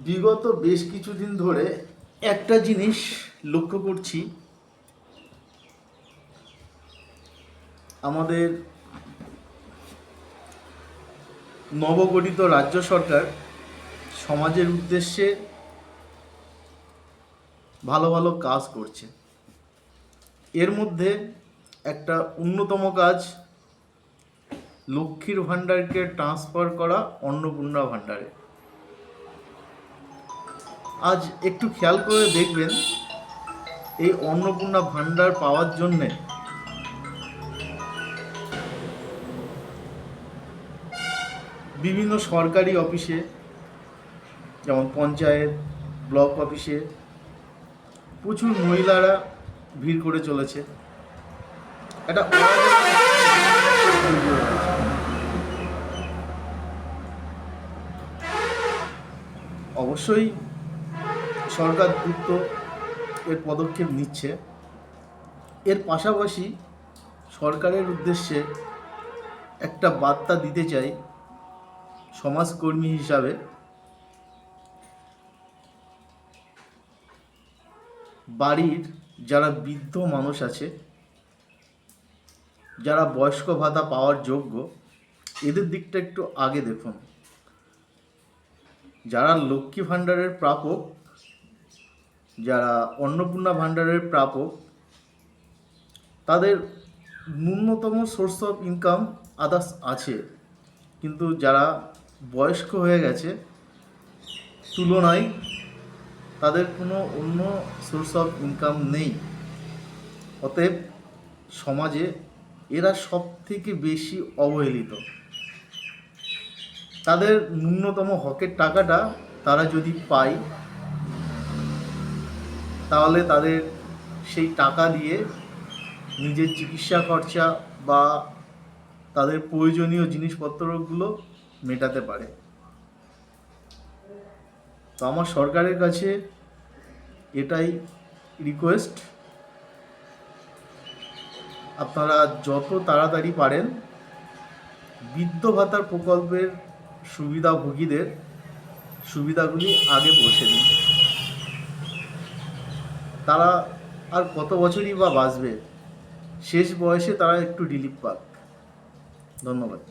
বিগত বেশ কিছুদিন ধরে একটা জিনিস লক্ষ্য করছি, আমাদের নবগঠিত রাজ্য সরকার সমাজের উদ্দেশ্যে ভালো ভালো কাজ করছে। এর মধ্যে একটা অন্যতম কাজ লক্ষ্মীর ভাণ্ডারকে ট্রান্সফার করা অন্নপূর্ণা ভাণ্ডারে। আজ একটু খেয়াল করে দেখবেন, এই অন্নপূর্ণা ভাণ্ডার পাওয়ার জন্যে বিভিন্ন সরকারি অফিসে, যেমন পঞ্চায়েত, ব্লক অফিসে প্রচুর মহিলারা ভিড় করে চলেছে। একটা অবশ্যই সরকার দ্রুত এর পদক্ষেপ নিচ্ছে। এর পাশাপাশি সরকারের উদ্দেশ্যে একটা বার্তা দিতে চাই সমাজকর্মী হিসাবে। বাড়ির যারা বৃদ্ধ মানুষ আছে, যারা বয়স্ক ভাতা পাওয়ার যোগ্য, এদের দিকটা একটু আগে দেখুন। যারা লক্ষ্মী ভাণ্ডারের প্রাপক, যারা অন্নপূর্ণা ভাণ্ডারের প্রাপক, তাদের ন্যূনতম সোর্স অফ ইনকাম আদার্স আছে, কিন্তু যারা বয়স্ক হয়ে গেছে তুলনায় তাদের কোনো অন্য সোর্স অফ ইনকাম নেই। অতএব সমাজে এরা সব থেকে বেশি অবহেলিত। তাদের ন্যূনতম হকের টাকাটা তারা যদি পায়, তাহলে তাদের সেই টাকা দিয়ে নিজের চিকিৎসা খরচা বা তাদের প্রয়োজনীয় জিনিসপত্রগুলো মেটাতে পারে। তো আমার সরকারের কাছে এটাই রিকোয়েস্ট, আপনারা যত তাড়াতাড়ি পারেন বৃদ্ধ ভাতার প্রকল্পের সুবিধাভোগীদের সুবিধাগুলি আগে পৌঁছে দিন। তারা আর কত বছরই বা বাঁচবে, শেষ বয়সে তারা একটু রিলিফ পাক। ধন্যবাদ।